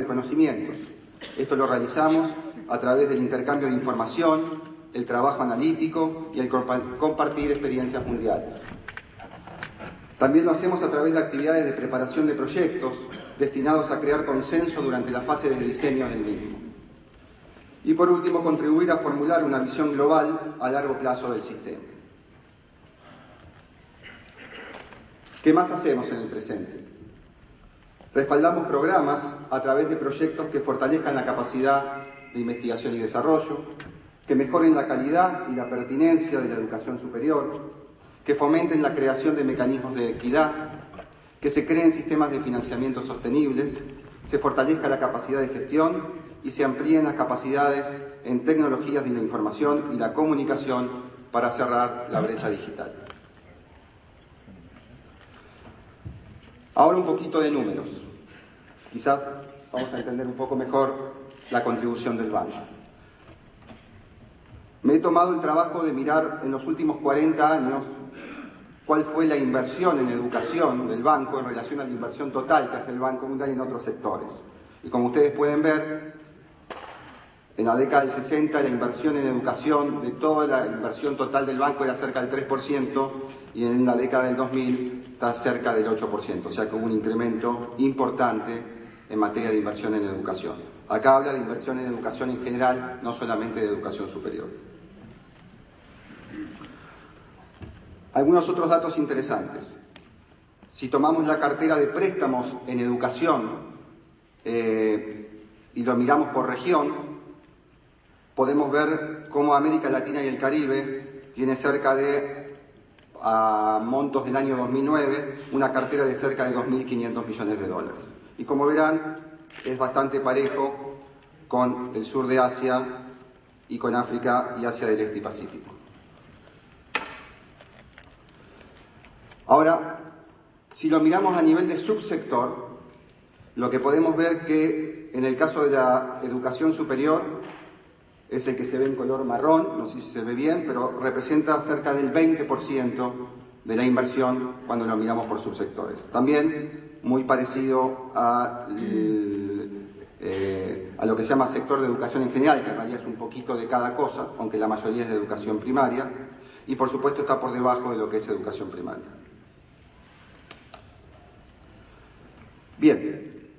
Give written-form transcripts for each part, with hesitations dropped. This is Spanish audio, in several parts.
de conocimientos. Esto lo realizamos a través del intercambio de información, el trabajo analítico y el compartir experiencias mundiales. También lo hacemos a través de actividades de preparación de proyectos destinados a crear consenso durante la fase de diseño del mismo. Y por último, contribuir a formular una visión global a largo plazo del sistema. ¿Qué más hacemos en el presente? Respaldamos programas a través de proyectos que fortalezcan la capacidad de investigación y desarrollo, que mejoren la calidad y la pertinencia de la educación superior, que fomenten la creación de mecanismos de equidad, que se creen sistemas de financiamiento sostenibles, se fortalezca la capacidad de gestión y se amplíen las capacidades en tecnologías de la información y la comunicación para cerrar la brecha digital. Ahora un poquito de números. Quizás vamos a entender un poco mejor la contribución del banco. Me he tomado el trabajo de mirar en los últimos 40 años cuál fue la inversión en educación del banco en relación a la inversión total que hace el Banco Mundial en otros sectores. Y como ustedes pueden ver, en la década del 60 la inversión en educación de toda la inversión total del banco era cerca del 3% y en la década del 2000 está cerca del 8%, o sea que hubo un incremento importante en materia de inversión en educación. Acá habla de inversión en educación en general, no solamente de educación superior. Algunos otros datos interesantes. Si tomamos la cartera de préstamos en educación y lo miramos por región, podemos ver cómo América Latina y el Caribe tiene cerca de, a montos del año 2009, una cartera de cerca de 2.500 millones de dólares. Y como verán, es bastante parejo con el sur de Asia y con África y Asia del Este y Pacífico. Ahora, si lo miramos a nivel de subsector, lo que podemos ver que en el caso de la educación superior, es el que se ve en color marrón, no sé si se ve bien, pero representa cerca del 20% de la inversión cuando lo miramos por subsectores. También muy parecido a lo que se llama sector de educación en general, que en realidad es un poquito de cada cosa, aunque la mayoría es de educación primaria, y por supuesto está por debajo de lo que es educación primaria. Bien,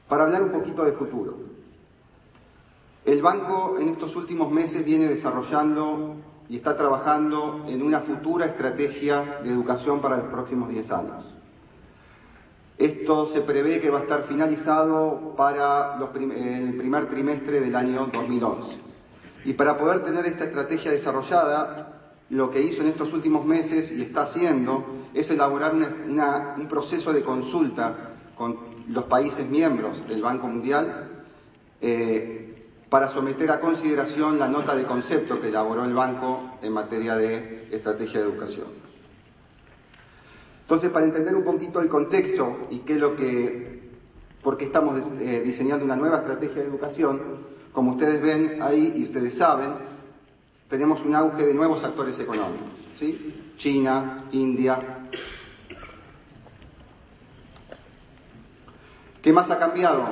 para hablar un poquito de futuro. El banco en estos últimos meses viene desarrollando y está trabajando en una futura estrategia de educación para los próximos 10 años. Esto se prevé que va a estar finalizado para el primer trimestre del año 2011. Y para poder tener esta estrategia desarrollada, lo que hizo en estos últimos meses y está haciendo es elaborar un proceso de consulta con los países miembros del Banco Mundial para someter a consideración la nota de concepto que elaboró el banco en materia de estrategia de educación. Entonces, para entender un poquito el contexto y por qué estamos diseñando una nueva estrategia de educación, como ustedes ven ahí y ustedes saben, tenemos un auge de nuevos actores económicos, ¿sí? China, India. ¿Qué más ha cambiado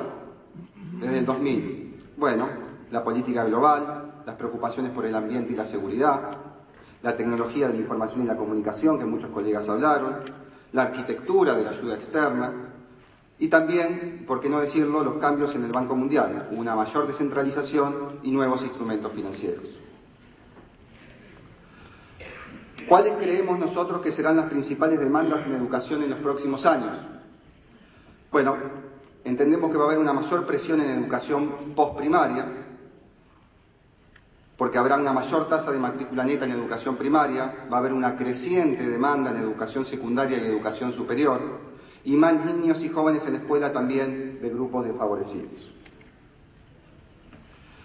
desde el 2000? Bueno, la política global, las preocupaciones por el ambiente y la seguridad, la tecnología de la información y la comunicación, que muchos colegas hablaron, la arquitectura de la ayuda externa y también, por qué no decirlo, los cambios en el Banco Mundial, una mayor descentralización y nuevos instrumentos financieros. ¿Cuáles creemos nosotros que serán las principales demandas en educación en los próximos años? Bueno, entendemos que va a haber una mayor presión en educación postprimaria, porque habrá una mayor tasa de matrícula neta en educación primaria, va a haber una creciente demanda en educación secundaria y educación superior, y más niños y jóvenes en la escuela también de grupos desfavorecidos.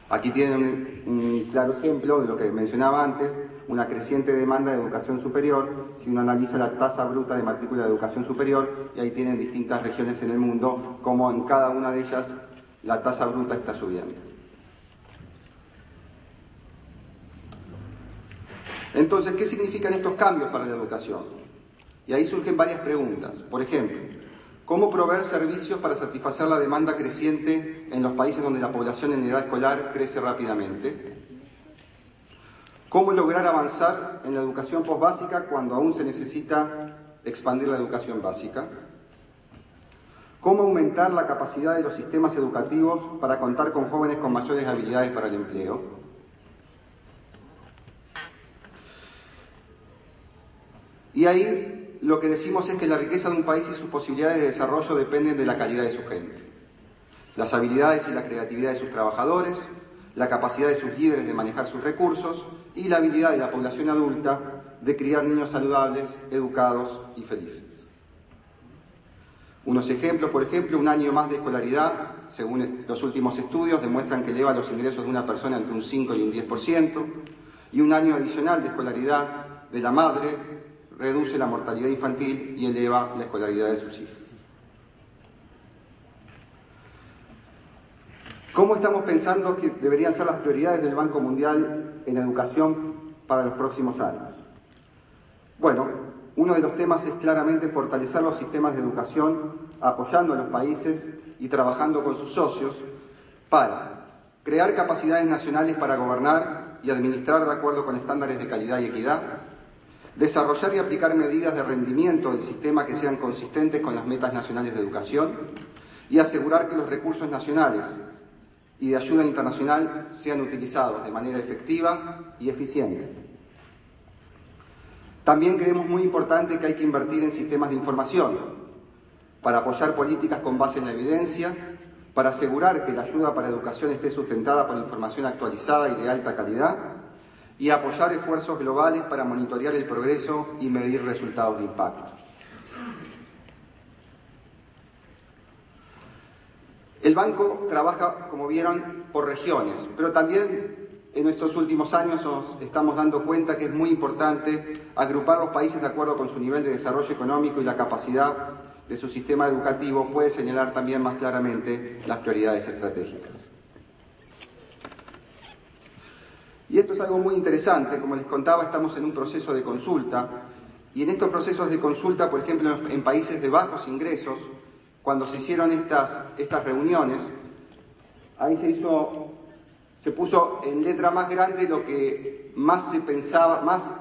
Aquí tienen un claro ejemplo de lo que mencionaba antes, una creciente demanda de educación superior, si uno analiza la tasa bruta de matrícula de educación superior, y ahí tienen distintas regiones en el mundo, como en cada una de ellas la tasa bruta está subiendo. Entonces, ¿qué significan estos cambios para la educación? Y ahí surgen varias preguntas. Por ejemplo, cómo proveer servicios para satisfacer la demanda creciente en los países donde la población en edad escolar crece rápidamente, cómo lograr avanzar en la educación posbásica cuando aún se necesita expandir la educación básica, cómo aumentar la capacidad de los sistemas educativos para contar con jóvenes con mayores habilidades para el empleo. Y ahí lo que decimos es que la riqueza de un país y sus posibilidades de desarrollo dependen de la calidad de su gente, las habilidades y la creatividad de sus trabajadores, la capacidad de sus líderes de manejar sus recursos y la habilidad de la población adulta de criar niños saludables, educados y felices. Unos ejemplos, por ejemplo, un año más de escolaridad, según los últimos estudios, demuestran que eleva los ingresos de una persona entre un 5 y un 10%, y un año adicional de escolaridad de la madre reduce la mortalidad infantil y eleva la escolaridad de sus hijos. ¿Cómo estamos pensando que deberían ser las prioridades del Banco Mundial en educación para los próximos años? Bueno, uno de los temas es claramente fortalecer los sistemas de educación, apoyando a los países y trabajando con sus socios para crear capacidades nacionales para gobernar y administrar de acuerdo con estándares de calidad y equidad, desarrollar y aplicar medidas de rendimiento del sistema que sean consistentes con las metas nacionales de educación y asegurar que los recursos nacionales y de ayuda internacional sean utilizados de manera efectiva y eficiente. También creemos muy importante que hay que invertir en sistemas de información para apoyar políticas con base en la evidencia, para asegurar que la ayuda para educación esté sustentada por información actualizada y de alta calidad, y apoyar esfuerzos globales para monitorear el progreso y medir resultados de impacto. El banco trabaja, como vieron, por regiones, pero también en estos últimos años nos estamos dando cuenta que es muy importante agrupar los países de acuerdo con su nivel de desarrollo económico y la capacidad de su sistema educativo puede señalar también más claramente las prioridades estratégicas. Y esto es algo muy interesante, como les contaba, estamos en un proceso de consulta, y en estos procesos de consulta, por ejemplo, en países de bajos ingresos, cuando se hicieron estas reuniones, ahí se puso en letra más grande lo que más se pensaba, más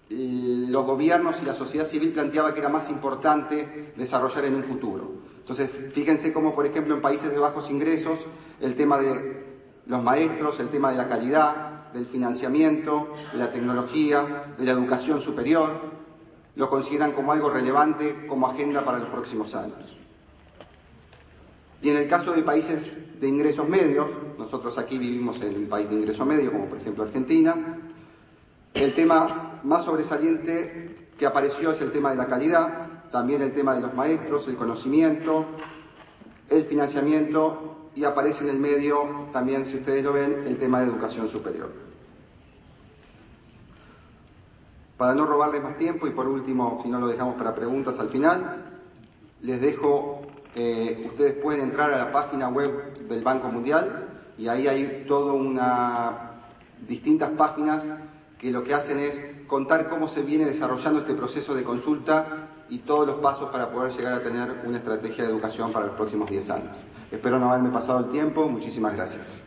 los gobiernos y la sociedad civil planteaba que era más importante desarrollar en un futuro. Entonces, fíjense cómo, por ejemplo, en países de bajos ingresos, el tema de los maestros, el tema de la calidad, del financiamiento, de la tecnología, de la educación superior, lo consideran como algo relevante como agenda para los próximos años. Y en el caso de países de ingresos medios, nosotros aquí vivimos en un país de ingreso medio, como por ejemplo Argentina, el tema más sobresaliente que apareció es el tema de la calidad, también el tema de los maestros, el conocimiento, el financiamiento, y aparece en el medio también, si ustedes lo ven, el tema de educación superior. Para no robarles más tiempo y por último, si no lo dejamos para preguntas al final, les dejo, ustedes pueden entrar a la página web del Banco Mundial y ahí hay distintas páginas que lo que hacen es contar cómo se viene desarrollando este proceso de consulta y todos los pasos para poder llegar a tener una estrategia de educación para los próximos 10 años. Espero no haberme pasado el tiempo. Muchísimas gracias.